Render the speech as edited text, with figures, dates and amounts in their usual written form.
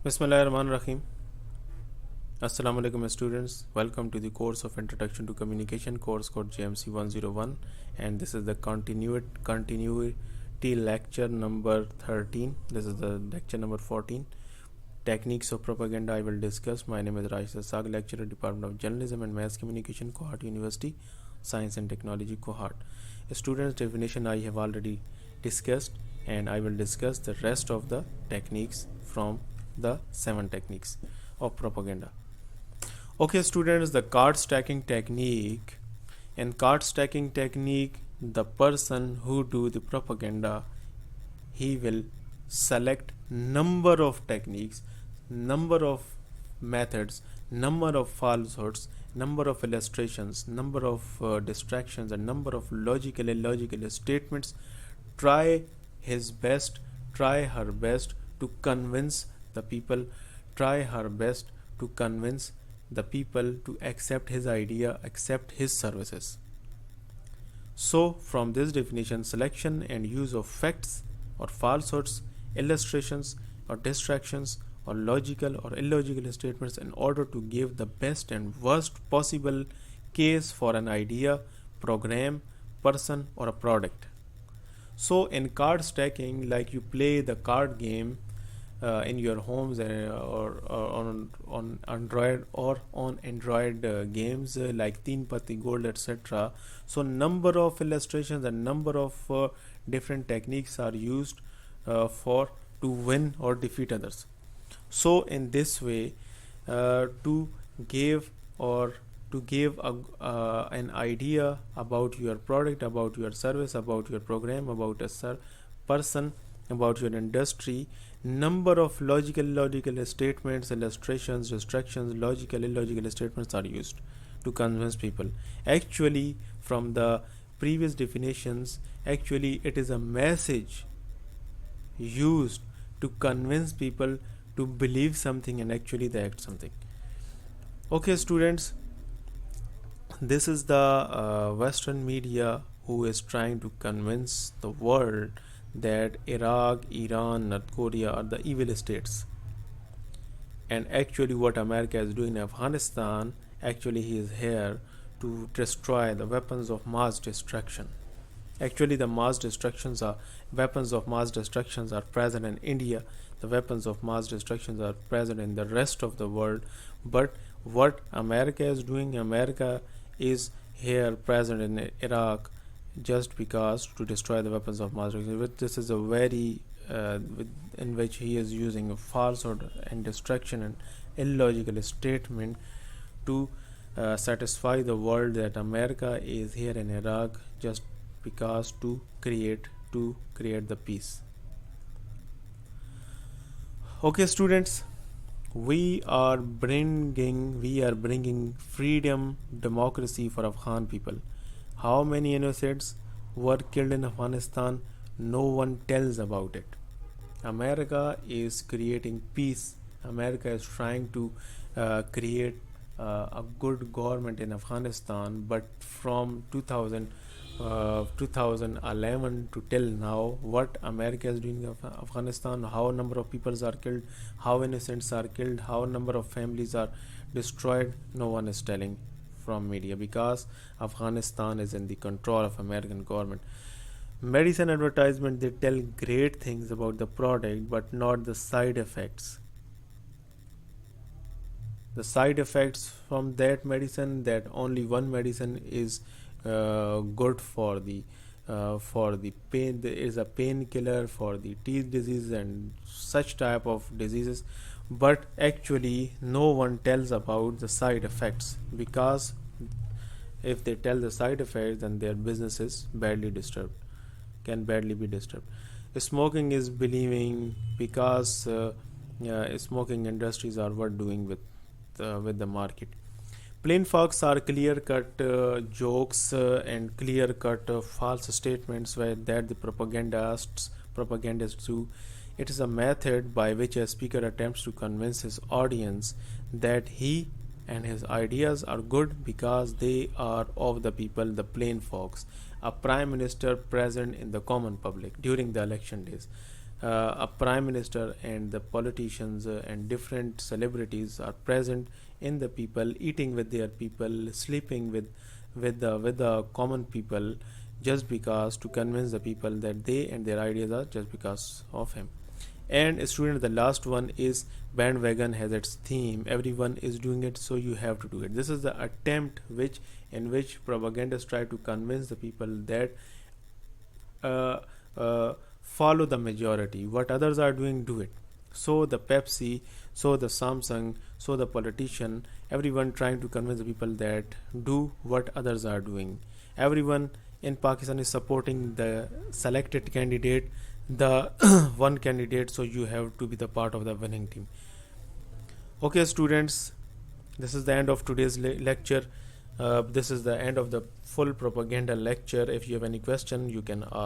Bismillahirrahmanirrahim. Assalamu alaikum students. Welcome to the course of Introduction to Communication course called JMC-101, and this is the continuity lecture number 13. This is the lecture number 14. Techniques of propaganda I will discuss. My name is Rashid Ishaq, lecturer, Department of Journalism and Mass Communication, Cohort University, Science and Technology Cohort. Students' definition I have already discussed, and I will discuss the rest of the techniques from the 7 techniques of propaganda. Okay students, the card stacking technique. In card stacking technique, the person who do the propaganda, he will select number of techniques, number of methods, number of falsehoods, number of illustrations, number of distractions, and number of logical and illogical statements. Try his best, try her best to convince the people, try her best to convince the people to accept his idea, accept his services. So from this definition, selection and use of facts or falsehoods, illustrations or distractions or logical or illogical statements in order to give the best and worst possible case for an idea, program, person or a product. So in card stacking, like you play the card game in your homes or on Android or on Android games like Teen Patti Gold, etc. So number of illustrations and number of different techniques are used for to win or defeat others. So in this way, to give an idea about your product, about your service, about your program, about a person, about your industry, number of logical statements, illustrations, distractions, logical illogical statements are used to convince people. Actually, from the previous definitions, actually it is a message used to convince people to believe something and actually they act something. Okay students, this is the Western media who is trying to convince the world that Iraq, Iran, North Korea are the evil states. And actually what America is doing in Afghanistan, actually he is here to destroy the weapons of mass destruction. Actually the weapons of mass destructions are present in India. The weapons of mass destructions are present in the rest of the world. But what America is doing, America is here present in Iraq just because to destroy the weapons of mass destruction. This is a very in which he is using a falsehood and distraction and illogical statement to satisfy the world that America is here in Iraq just because to create the peace. Okay students, we are bringing freedom, democracy for Afghan people. How many innocents were killed in Afghanistan? No one tells about it. America is creating peace. America is trying to create a good government in Afghanistan, but from 2011 to till now, what America is doing in Afghanistan, how number of people are killed, how innocents are killed, how number of families are destroyed, no one is telling from media because Afghanistan is in the control of American government. Medicine advertisement, they tell great things about the product but not the side effects. The side effects from that medicine, that only one medicine is good for the pain. There is a painkiller for the teeth disease and such type of diseases, but actually no one tells about the side effects because if they tell the side effects, then their business is can badly be disturbed. Smoking is believing because smoking industries are what doing with the market. Plain facts are clear-cut jokes and clear-cut false statements that the propagandists do. It is a method by which a speaker attempts to convince his audience that he and his ideas are good because they are of the people, the plain folks, a prime minister present in the common public during the election days. a prime minister and the politicians and different celebrities are present in the people, eating with their people, sleeping with the common people, just because to convince the people that they and their ideas are just because of him. And student, the last one is bandwagon has its theme. Everyone is doing it, so you have to do it. This is the attempt in which propagandists try to convince the people that uh, follow the majority. What others are doing, do it. So the Pepsi, so the Samsung, so the politician, everyone trying to convince the people that do what others are doing. Everyone in Pakistan is supporting the selected candidate, the one candidate, so you have to be the part of the winning team. Okay, students, this is the end of today's lecture. This is the end of the full propaganda lecture. If you have any question, you can ask.